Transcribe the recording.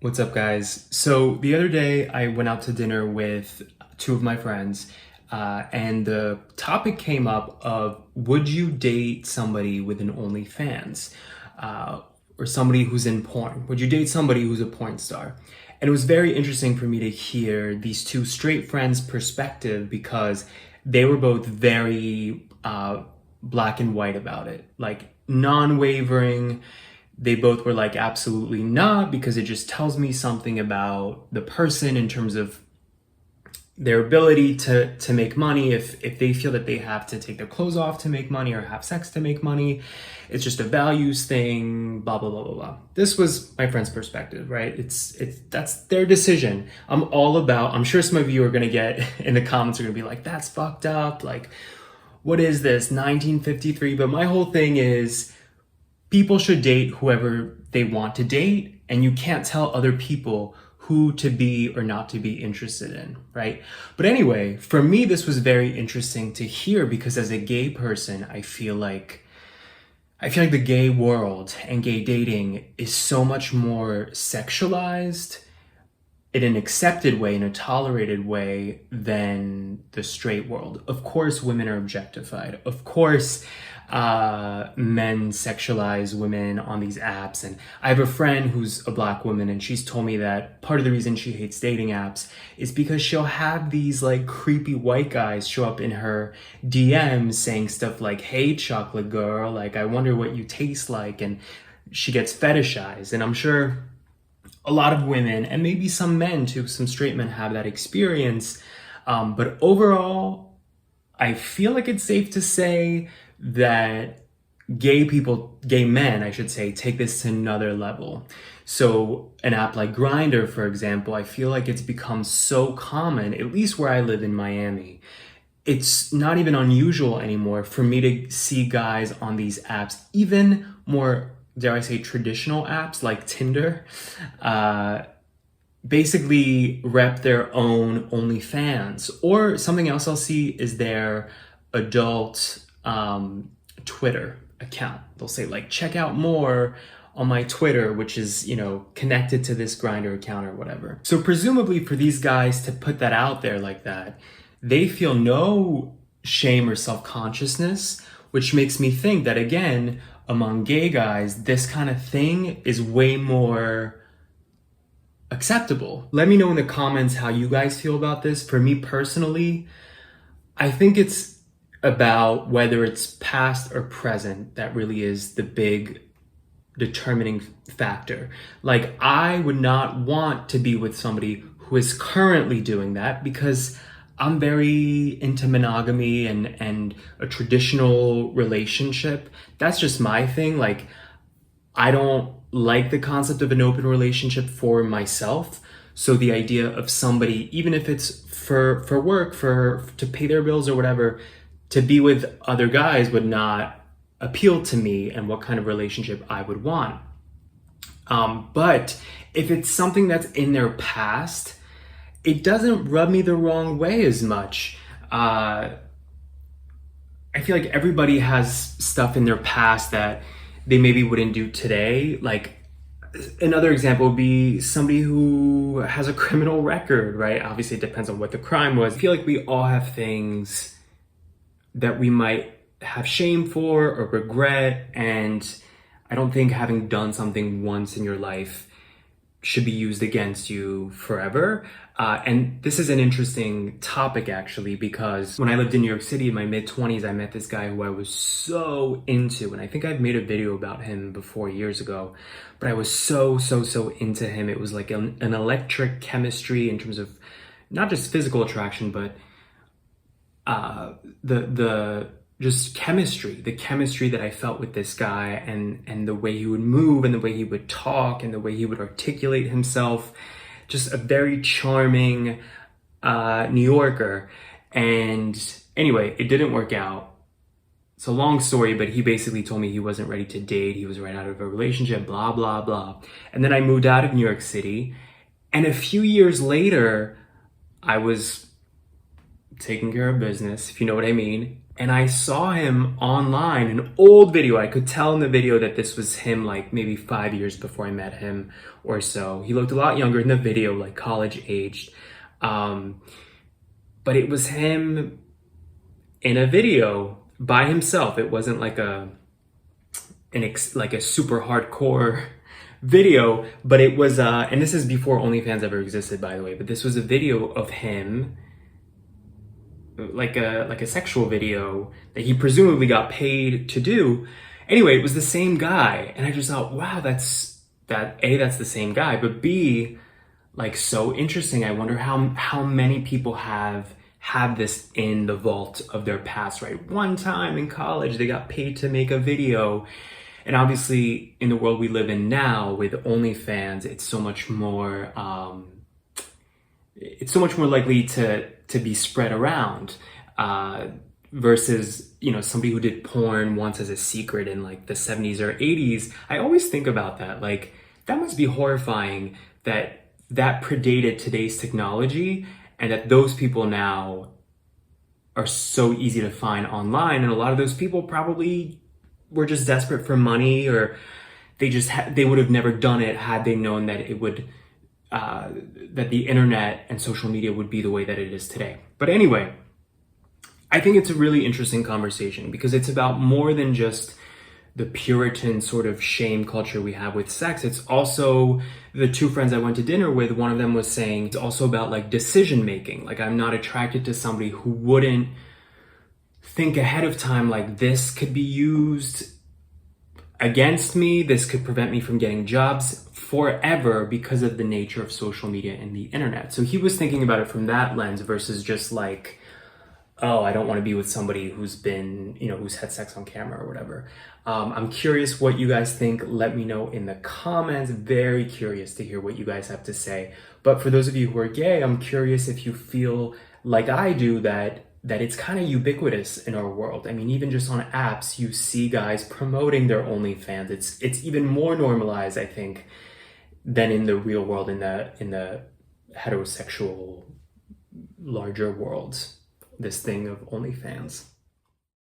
What's up, guys? So the other day I went out to dinner with two of my friends, and the topic came up of would you date somebody with an OnlyFans, or somebody who's in porn? Would you date somebody who's a porn star? And it was very interesting for me to hear these two straight friends' perspective because they were both very black and white about it, like non-wavering. They both were like, absolutely not, because it just tells me something about the person in terms of their ability to make money. If they feel that they have to take their clothes off to make money or have sex to make money, it's just a values thing, blah blah blah blah blah. This was my friend's perspective, right? It's that's their decision. I'm sure some of you are gonna get in the comments are gonna be like, that's fucked up, like what is this, 1953? But my whole thing is, people should date whoever they want to date, and you can't tell other people who to be or not to be interested in, right? But anyway, for me, this was very interesting to hear because as a gay person, I feel like the gay world and gay dating is so much more sexualized in an accepted way, in a tolerated way, than the straight world. Of course, women are objectified. Of course, men sexualize women on these apps. And I have a friend who's a black woman, and she's told me that part of the reason she hates dating apps is because she'll have these like creepy white guys show up in her DMs saying stuff like, hey, chocolate girl, like, I wonder what you taste like. And she gets fetishized. And I'm sure a lot of women, and maybe some men too, some straight men have that experience. But overall, I feel like it's safe to say that gay men, I should say, take this to another level. So an app like grindr, for example, I feel like it's become so common, at least where I live in Miami. It's not even unusual anymore for me to see guys on these apps, even more, dare I say, traditional apps like Tinder, basically rep their own OnlyFans. Or something else I'll see is their adult Twitter account. They'll say like, check out more on my Twitter, which is, connected to this grindr account or whatever. So presumably for these guys to put that out there like that, they feel no shame or self-consciousness, which makes me think that, again, among gay guys, this kind of thing is way more acceptable. Let me know in the comments how you guys feel about this. For me personally, I think it's about whether it's past or present that really is the big determining factor. Like, I would not want to be with somebody who is currently doing that because I'm very into monogamy and a traditional relationship. That's just my thing. Like, I don't like the concept of an open relationship for myself. So the idea of somebody, even if it's for work, to pay their bills or whatever, to be with other guys would not appeal to me and what kind of relationship I would want. But if it's something that's in their past, it doesn't rub me the wrong way as much. I feel like everybody has stuff in their past that they maybe wouldn't do today. Like, another example would be somebody who has a criminal record, right? Obviously, it depends on what the crime was. I feel like we all have things that we might have shame for or regret, and I don't think having done something once in your life should be used against you forever. And this is an interesting topic, actually, because when I lived in New York City in my mid-20s, I met this guy who I was so into, and I think I've made a video about him before years ago, but I was so into him. It was like an electric chemistry in terms of not just physical attraction, but the just chemistry, the chemistry that I felt with this guy, and the way he would move and the way he would talk and the way he would articulate himself. Just a very charming New Yorker. And anyway, it didn't work out. It's a long story, but he basically told me he wasn't ready to date. He was right out of a relationship, blah, blah, blah. And then I moved out of New York City. And a few years later, I was taking care of business, if you know what I mean. and I saw him online, an old video. I could tell in the video that this was him like maybe 5 years before I met him or so. He looked a lot younger in the video, like college aged. But it was him in a video by himself. It wasn't like like a super hardcore video, but it was, and this is before OnlyFans ever existed, by the way, but this was a video of him, like a sexual video that he presumably got paid to do. Anyway, it was the same guy, and I just thought, wow, that's the same guy, but B, like, so interesting. I wonder how many people have this in the vault of their past, right? One time in college, they got paid to make a video. And obviously, in the world we live in now with OnlyFans, it's so much more likely to be spread around versus, you know, somebody who did porn once as a secret in like the 70s or 80s. I always think about that. Like, that must be horrifying that predated today's technology, and that those people now are so easy to find online. And a lot of those people probably were just desperate for money, or they would have never done it had they known that it would, that the internet and social media would be the way that it is today. But anyway, I think it's a really interesting conversation because it's about more than just the Puritan sort of shame culture we have with sex. It's also, the two friends I went to dinner with, one of them was saying it's also about like decision making. Like, I'm not attracted to somebody who wouldn't think ahead of time, like, this could be used against me, this could prevent me from getting jobs forever because of the nature of social media and the internet. So he was thinking about it from that lens versus just like, oh, I don't want to be with somebody who's been, you know, who's had sex on camera or whatever. I'm curious what you guys think. Let me know in the comments. Very curious to hear what you guys have to say. But for those of you who are gay, I'm curious if you feel like I do that it's kind of ubiquitous in our world. I mean, even just on apps, you see guys promoting their OnlyFans. It's even more normalized, I think, than in the real world, in the heterosexual larger world, this thing of OnlyFans.